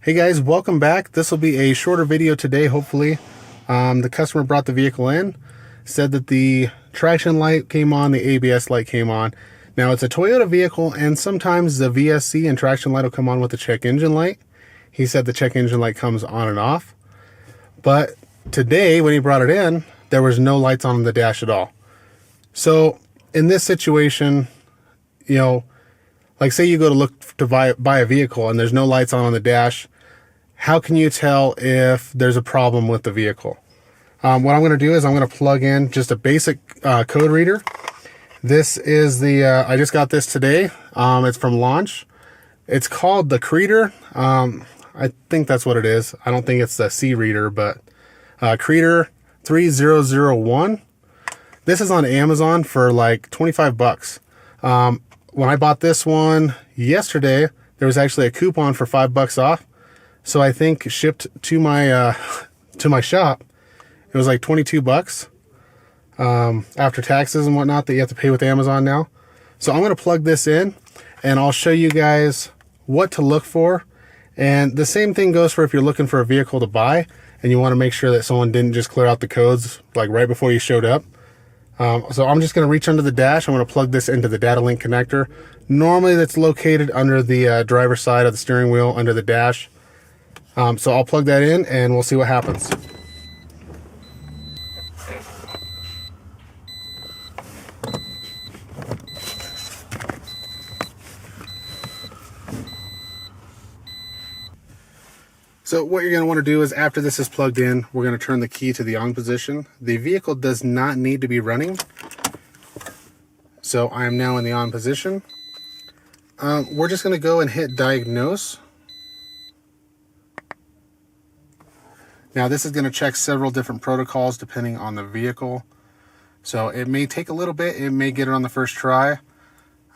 Hey guys, welcome back. This will be a shorter video today, hopefully. The customer brought the vehicle in, said that the traction light came on, the ABS light came on. Now it's a Toyota vehicle and sometimes the VSC and traction light will come on with the check engine light. He said the check engine light comes on and off. But today when he brought it in, there was no lights on the dash at all. So in this situation, like say you go to look to buy a vehicle and there's no lights on the dash, how can you tell if there's a problem with the vehicle? What I'm going to do is I'm going to plug in just a basic code reader. This is the, I just got this today. It's from launch. It's called the Creader. I think that's what it is. I don't think it's the C reader, but Creader 3001. This is on Amazon for like 25 bucks. When I bought this one yesterday, there was actually a coupon for $5 off. So I think shipped to my shop, it was like 22 bucks after taxes and whatnot that you have to pay with Amazon now. So I'm going to plug this in and I'll show you guys what to look for. And the same thing goes for if you're looking for a vehicle to buy and you want to make sure that someone didn't just clear out the codes like right before you showed up. So I'm just going to reach under the dash. I'm going to plug this into the data link connector. Normally that's located under the driver's side of the steering wheel under the dash. So I'll plug that in and we'll see what happens. So what you're going to want to do is after this is plugged in, we're going to turn the key to the on position. The vehicle does not need to be running. So I am now in the on position. We're just going to go and hit diagnose. Now this is going to check several different protocols depending on the vehicle. So it may take a little bit. It may get it on the first try.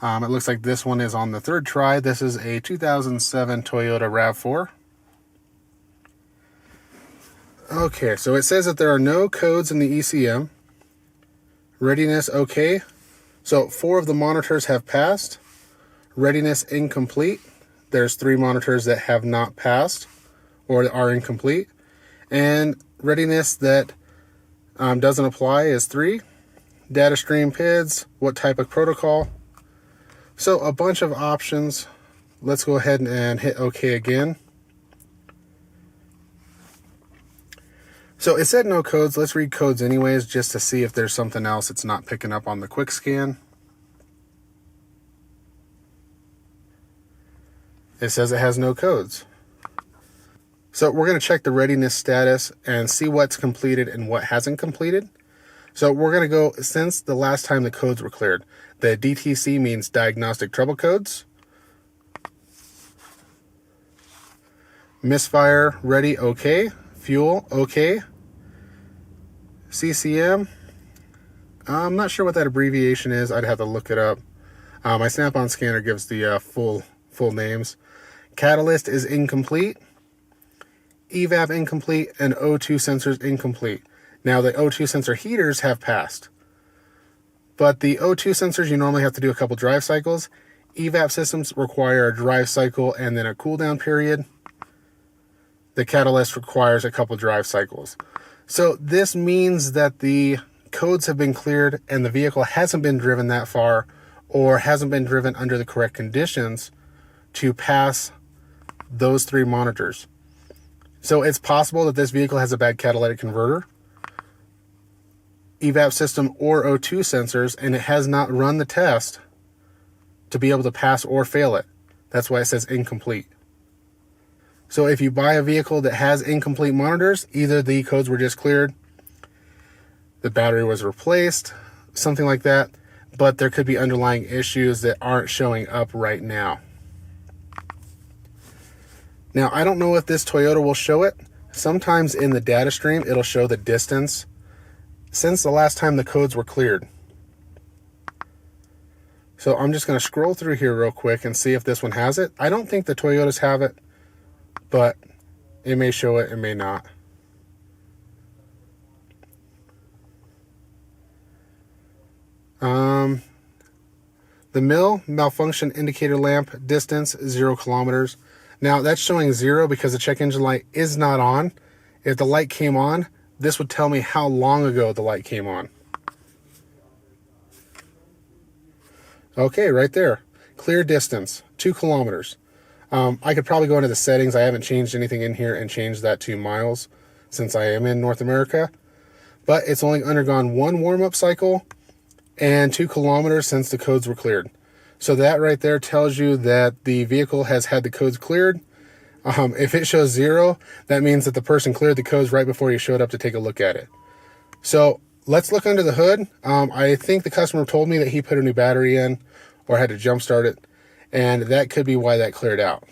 It looks like this one is on the third try. This is a 2007 Toyota RAV4. Okay, so it says that there are no codes in the ECM. Readiness, okay. So 4 of the monitors have passed. Readiness, incomplete. There's 3 monitors that have not passed or are incomplete. And readiness that doesn't apply is 3. Data stream PIDs, what type of protocol. So a bunch of options. Let's go ahead and hit OK again. So it said no codes. Let's read codes anyways, just to see if there's something else it's not picking up on the quick scan. It says it has no codes. So we're going to check the readiness status and see what's completed and what hasn't completed. So we're going to go since the last time the codes were cleared. The DTC means diagnostic trouble codes. Misfire, ready, okay. Fuel, okay. CCM, I'm not sure what that abbreviation is. I'd have to look it up. My Snap-on scanner gives the full names. Catalyst is incomplete. EVAP incomplete and O2 sensors incomplete. Now the O2 sensor heaters have passed. But the O2 sensors, you normally have to do a couple drive cycles. EVAP systems require a drive cycle and then a cool down period. The catalyst requires a couple drive cycles. So this means that the codes have been cleared and the vehicle hasn't been driven that far or hasn't been driven under the correct conditions to pass those 3 monitors. So it's possible that this vehicle has a bad catalytic converter, EVAP system, or O2 sensors, and it has not run the test to be able to pass or fail it. That's why it says incomplete. So if you buy a vehicle that has incomplete monitors, either the codes were just cleared, the battery was replaced, something like that, but there could be underlying issues that aren't showing up right now. Now, I don't know if this Toyota will show it. Sometimes in the data stream, it'll show the distance since the last time the codes were cleared. So I'm just going to scroll through here real quick and see if this one has it. I don't think the Toyotas have it, but it may show it, it may not. The malfunction indicator lamp distance 0 kilometers. Now that's showing 0 because the check engine light is not on. If the light came on, this would tell me how long ago the light came on. Okay, right there. Clear distance, 2 kilometers. I could probably go into the settings. I haven't changed anything in here and changed that to miles since I am in North America. But it's only undergone 1 warm-up cycle and 2 kilometers since the codes were cleared. So that right there tells you that the vehicle has had the codes cleared. If it shows 0, that means that the person cleared the codes right before you showed up to take a look at it. So let's look under the hood. I think the customer told me that he put a new battery in or had to jump start it, and that could be why that cleared out.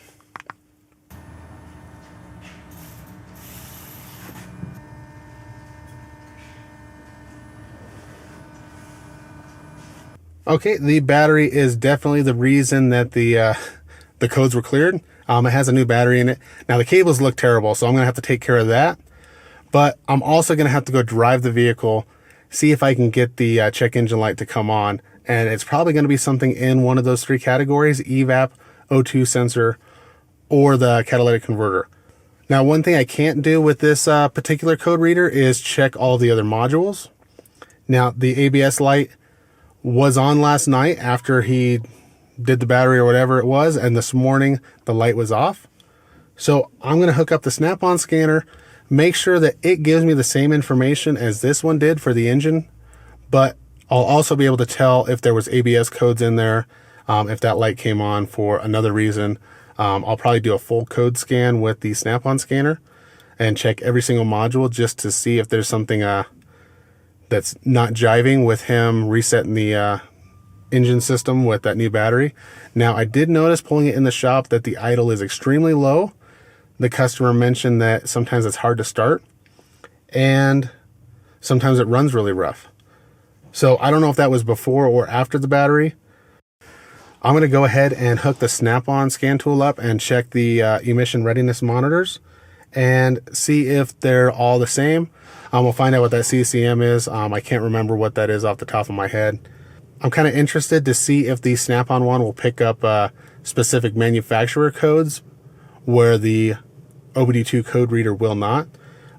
Okay, the battery is definitely the reason that the codes were cleared. It has a new battery in it. Now the cables look terrible, so I'm gonna have to take care of that. But I'm also gonna have to go drive the vehicle, see if I can get the check engine light to come on. And it's probably gonna be something in one of those 3 categories: evap, O2 sensor, or the catalytic converter. Now, one thing I can't do with this particular code reader is check all the other modules. Now, the ABS light was on last night after he did the battery or whatever it was, and this morning the light was off. So I'm going to hook up the snap-on scanner, make sure that it gives me the same information as this one did for the engine, but I'll also be able to tell if there was ABS codes in there, if that light came on for another reason. I'll probably do a full code scan with the snap-on scanner and check every single module just to see if there's something that's not jiving with him resetting the engine system with that new battery. Now, I did notice pulling it in the shop that the idle is extremely low. The customer mentioned that sometimes it's hard to start and sometimes it runs really rough. So I don't know if that was before or after the battery. I'm going to go ahead and hook the snap-on scan tool up and check the emission readiness monitors and see if they're all the same. We'll find out what that CCM is. I can't remember what that is off the top of my head. I'm kind of interested to see if the snap-on one will pick up specific manufacturer codes where the OBD2 code reader will not.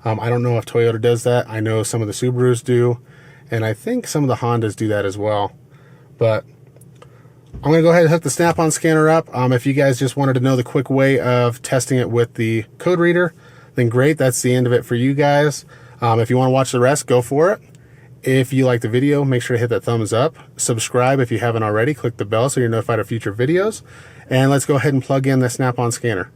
I don't know if Toyota does that. I know some of the Subarus do, and I think some of the Hondas do that as well. But I'm going to go ahead and hook the snap-on scanner up. If you guys just wanted to know the quick way of testing it with the code reader, then great. That's the end of it for you guys. If you want to watch the rest, go for it. If you like the video, make sure to hit that thumbs up. Subscribe if you haven't already. Click the bell so you're notified of future videos. And let's go ahead and plug in the snap-on scanner.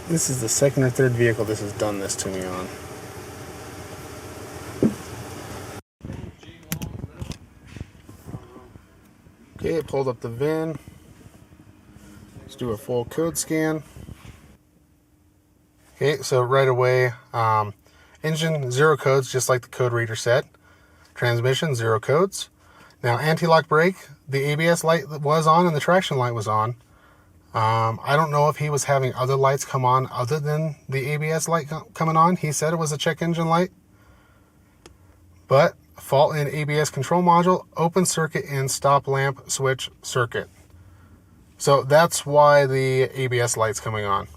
This is the second or third vehicle this has done this to me on. Okay, it pulled up the VIN. Let's do a full code scan. Okay, so right away, engine 0 codes, just like the code reader said. Transmission 0 codes. Now, anti-lock brake, the ABS light was on and the traction light was on. I don't know if he was having other lights come on other than the ABS light coming on. He said it was a check engine light. But fault in ABS control module, open circuit in stop lamp switch circuit. So that's why the ABS light's coming on.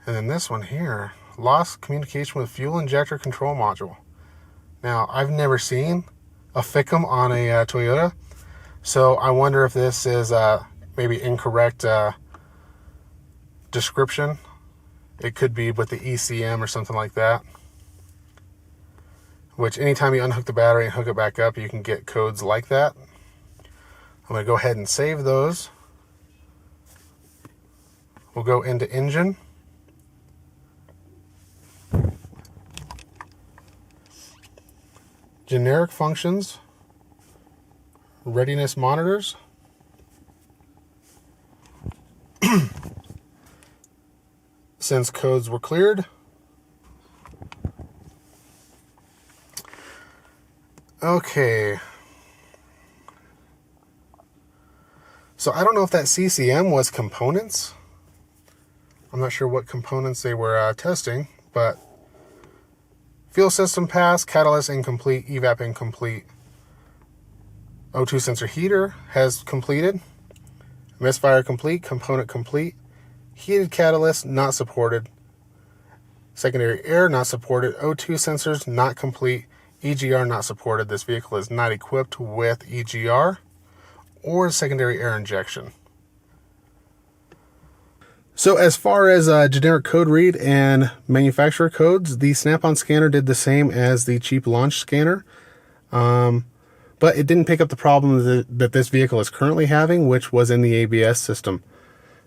And then this one here, lost communication with fuel injector control module. Now, I've never seen a FICM on a Toyota, so I wonder if this is maybe incorrect description. It could be with the ECM or something like that. Which anytime you unhook the battery and hook it back up, you can get codes like that. I'm going to go ahead and save those. We'll go into engine. Generic functions. Readiness monitors. Since codes were cleared. Okay. So I don't know if that CCM was components I'm not sure what components they were testing, but fuel system pass, catalyst incomplete, evap incomplete. O2 sensor heater has completed. Misfire complete, component complete. Heated catalyst not supported. Secondary air not supported. O2 sensors not complete. EGR not supported. This vehicle is not equipped with EGR or secondary air injection. So as far as generic code read and manufacturer codes, the Snap-on scanner did the same as the cheap launch scanner. But it didn't pick up the problem that this vehicle is currently having, which was in the ABS system.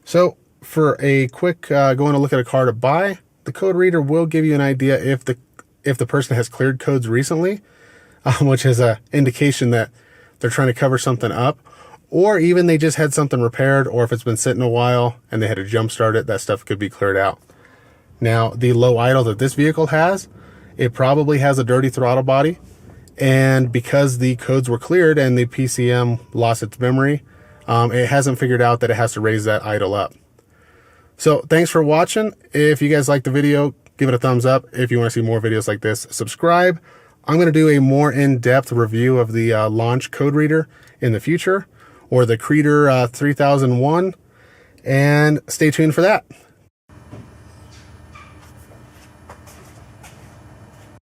So for a quick going to look at a car to buy, the code reader will give you an idea if the person has cleared codes recently, which is an indication that they're trying to cover something up, or even they just had something repaired, or if it's been sitting a while and they had to jump start it, that stuff could be cleared out. Now, the low idle that this vehicle has, it probably has a dirty throttle body. And because the codes were cleared and the PCM lost its memory, it hasn't figured out that it has to raise that idle up. So thanks for watching. If you guys like the video, give it a thumbs up. If you want to see more videos like this, subscribe. I'm going to do a more in-depth review of the launch code reader in the future, or the Creader 3001, and stay tuned for that.